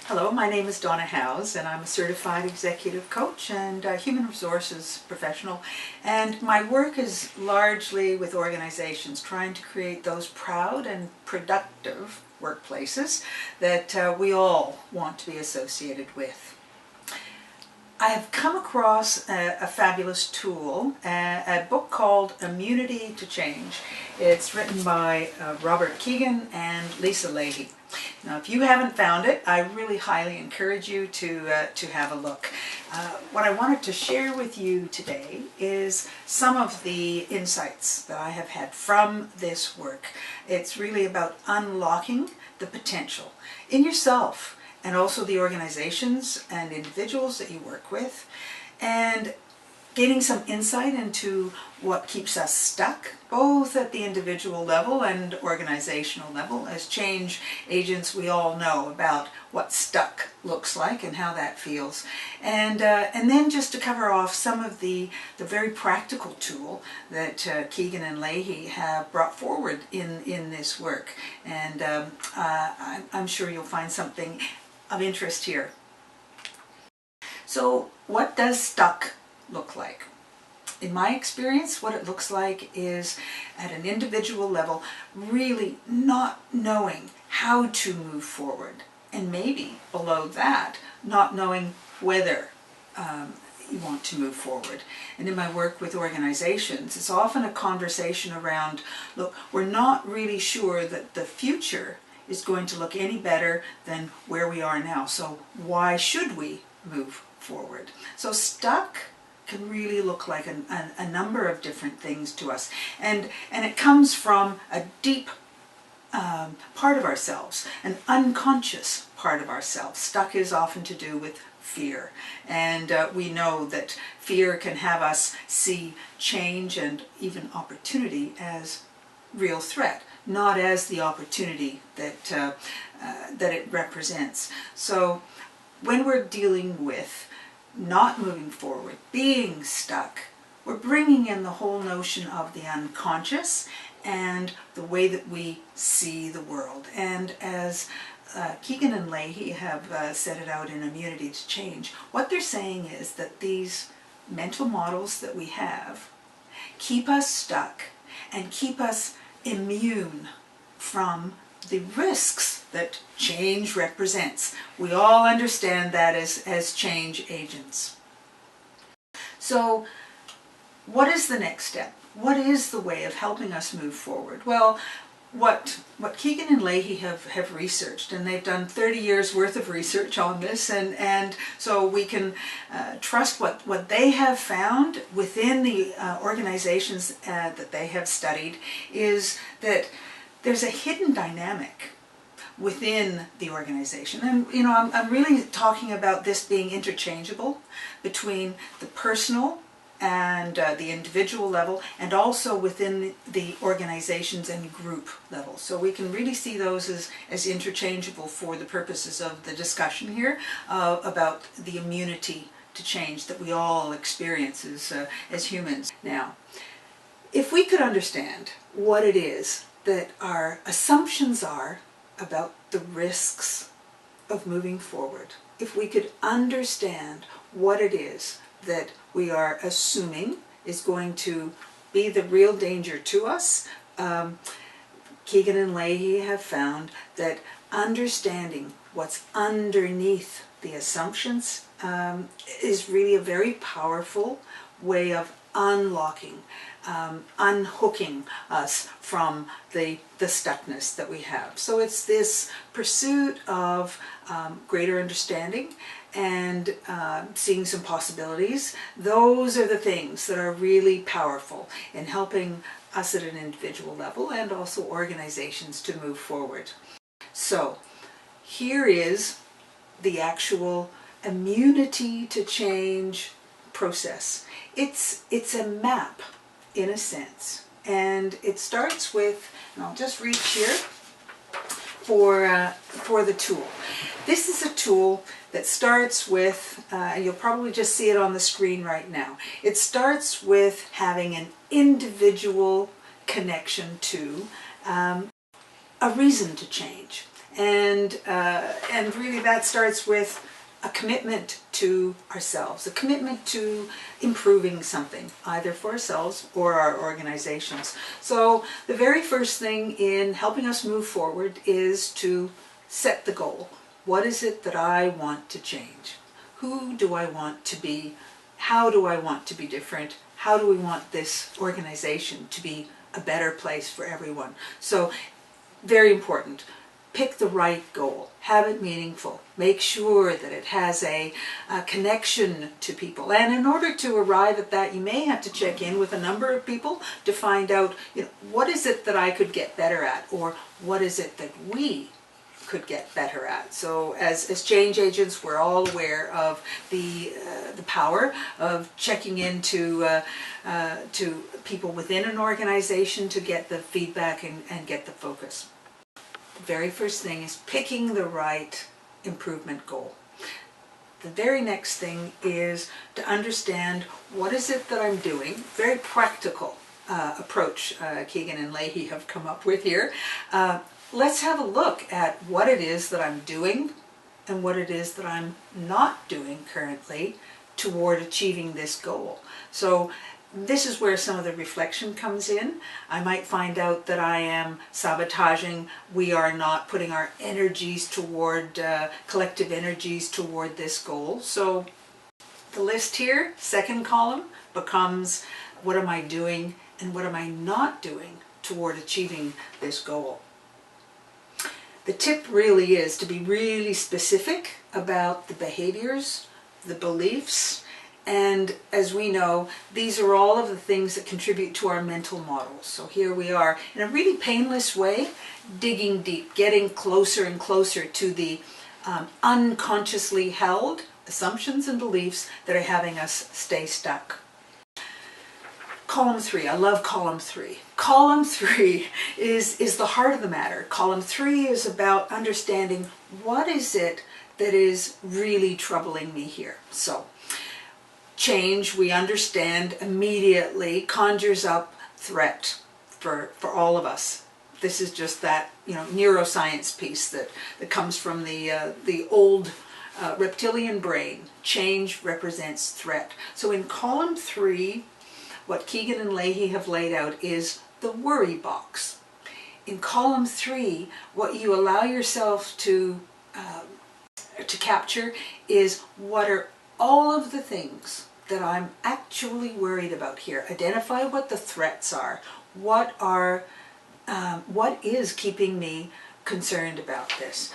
Hello, my name is Donna Howes and I'm a certified executive coach and human resources professional, and my work is largely with organizations trying to create those proud and productive workplaces that we all want to be associated with. I have come across a fabulous tool, a book called Immunity to Change. It's written by Robert Kegan and Lisa Leahy. Now, if you haven't found it, I really highly encourage you to have a look. What I wanted to share with you today is some of the insights that I have had from this work. It's really about unlocking the potential in yourself and also the organizations and individuals that you work with, and gaining some insight into what keeps us stuck, both at the individual level and organizational level. As change agents, we all know about what stuck looks like and how that feels. And then just to cover off some of the very practical tool that Kegan and Leahy have brought forward in this work. And I'm sure you'll find something of interest here. So what does stuck look like? In my experience, what it looks like is, at an individual level, really not knowing how to move forward, and maybe below that, not knowing whether you want to move forward. And in my work with organizations, it's often a conversation around, look, we're not really sure that the future is going to look any better than where we are now, so why should we move forward? So stuck can really look like a number of different things to us, and it comes from a deep part of ourselves, an unconscious part of ourselves. Stuck is often to do with fear, and we know that fear can have us see change and even opportunity as real threat, not as the opportunity that it represents. So when we're dealing with not moving forward, being stuck, we're bringing in the whole notion of the unconscious and the way that we see the world. And as Kegan and Leahy have set it out in Immunity to Change, what they're saying is that these mental models that we have keep us stuck and keep us immune from the risks that change represents. We all understand that as change agents. So what is the next step? What is the way of helping us move forward? Well, what Kegan and Leahy have researched, and they've done 30 years worth of research on this, and so we can trust what they have found within the organizations that they have studied, is that there's a hidden dynamic within the organization. And you know, I'm really talking about this being interchangeable between the personal and the individual level, and also within the organizations and group level. So we can really see those as interchangeable for the purposes of the discussion here about the immunity to change that we all experience as humans. Now, if we could understand what it is that our assumptions are about the risks of moving forward, if we could understand what it is that we are assuming is going to be the real danger to us, Kegan and Leahy have found that understanding what's underneath the assumptions is really a very powerful way of unlocking, unhooking us from the stuckness that we have. So it's this pursuit of greater understanding and seeing some possibilities. Those are the things that are really powerful in helping us at an individual level and also organizations to move forward. So here is the actual immunity to change process. It's a map, in a sense, and it starts with, and I'll just reach here for the tool. This is a tool that starts with, you'll probably just see it on the screen right now. It starts with having an individual connection to a reason to change. And really that starts with a commitment to ourselves, a commitment to improving something, either for ourselves or our organizations. So the very first thing in helping us move forward is to set the goal. What is it that I want to change? Who do I want to be? How do I want to be different? How do we want this organization to be a better place for everyone? So, very important. Pick the right goal. Have it meaningful. Make sure that it has a connection to people. And in order to arrive at that, you may have to check in with a number of people to find out, what is it that I could get better at? Or what is it that we could get better at? So as change agents, we're all aware of the power of checking into to people within an organization to get the feedback and get the focus. The very first thing is picking the right improvement goal. The very next thing is to understand what is it that I'm doing. Very practical approach Kegan and Leahy have come up with here. Let's have a look at what it is that I'm doing and what it is that I'm not doing currently toward achieving this goal. So this is where some of the reflection comes in. I might find out that I am sabotaging. We are not putting our energies toward, collective energies toward this goal. So the list here, second column, becomes what am I doing and what am I not doing toward achieving this goal. The tip really is to be really specific about the behaviors, the beliefs, and as we know, these are all of the things that contribute to our mental models. So here we are, in a really painless way, digging deep, getting closer and closer to the unconsciously held assumptions and beliefs that are having us stay stuck. Column 3, I love column 3. Column 3 is the heart of the matter. Column 3 is about understanding what is it that is really troubling me here. So, change, we understand, immediately conjures up threat for all of us. This is just that neuroscience piece that comes from the old reptilian brain. Change represents threat. So in column 3, what Kegan and Leahy have laid out is the worry box. In column 3, what you allow yourself to capture is what are all of the things that I'm actually worried about here. Identify what the threats are. What is keeping me concerned about this?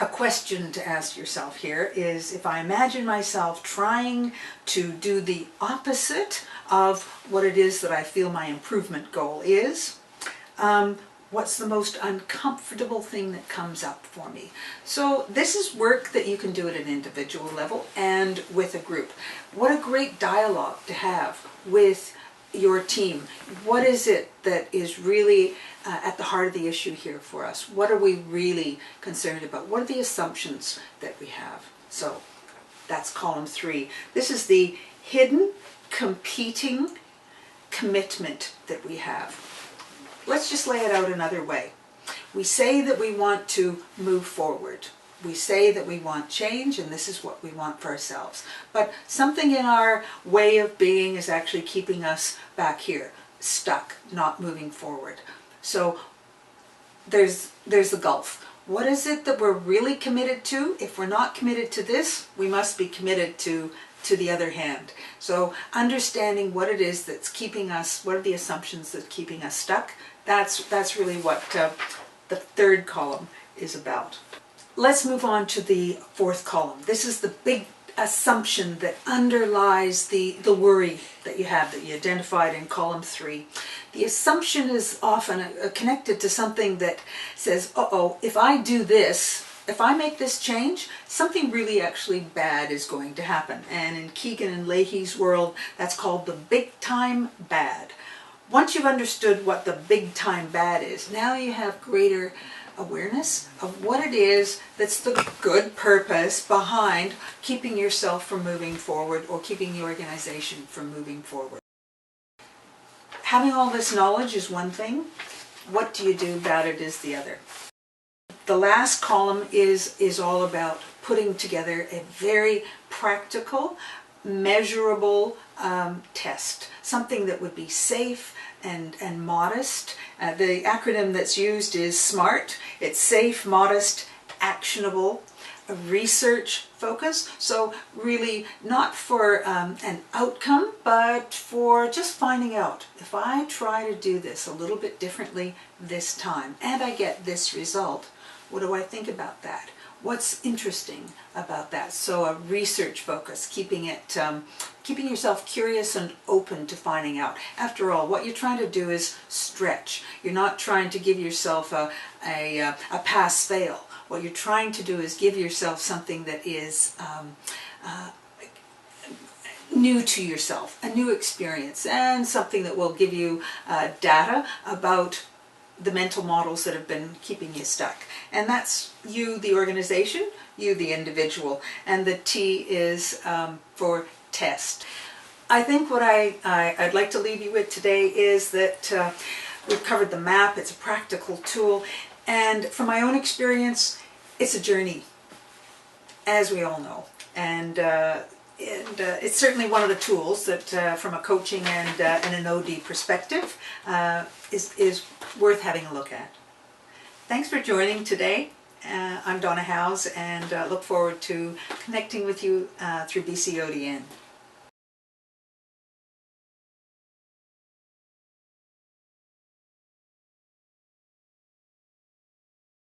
A question to ask yourself here is, if I imagine myself trying to do the opposite of what it is that I feel my improvement goal is, what's the most uncomfortable thing that comes up for me? So this is work that you can do at an individual level and with a group. What a great dialogue to have with your team. What is it that is really at the heart of the issue here for us? What are we really concerned about? What are the assumptions that we have? So that's column 3. This is the hidden, competing commitment that we have. Let's just lay it out another way. We say that we want to move forward. We say that we want change, and this is what we want for ourselves. But something in our way of being is actually keeping us back here, stuck, not moving forward. So there's the gulf. What is it that we're really committed to? If we're not committed to this, we must be committed to the other hand. So understanding what it is that's keeping us, what are the assumptions that's keeping us stuck, that's really what the third column is about. Let's move on to the fourth column. This is the big assumption that underlies the worry that you have, that you identified in column 3. The assumption is often connected to something that says, uh-oh, if I do this, if I make this change, something really actually bad is going to happen. And in Kegan and Leahy's world, that's called the big time bad. Once you've understood what the big time bad is, now you have greater awareness of what it is that's the good purpose behind keeping yourself from moving forward or keeping the organization from moving forward. Having all this knowledge is one thing. What do you do about it is the other. The last column is all about putting together a very practical, measurable test, something that would be safe and modest. The acronym that's used is SMART. It's safe, modest, actionable, research focus. So really not for an outcome, but for just finding out, if I try to do this a little bit differently this time and I get this result, what do I think about that? What's interesting about that? So a research focus, keeping yourself curious and open to finding out. After all, what you're trying to do is stretch. You're not trying to give yourself a pass-fail. What you're trying to do is give yourself something that is new to yourself, a new experience, and something that will give you data about the mental models that have been keeping you stuck. And that's you, the organization, you, the individual, and the T is for test. I think what I'd like to leave you with today is that we've covered the map. It's a practical tool, and from my own experience, it's a journey, as we all know. And it's certainly one of the tools that, from a coaching and an OD perspective, is worth having a look at. Thanks for joining today. I'm Donna Howes, and look forward to connecting with you through BCODN.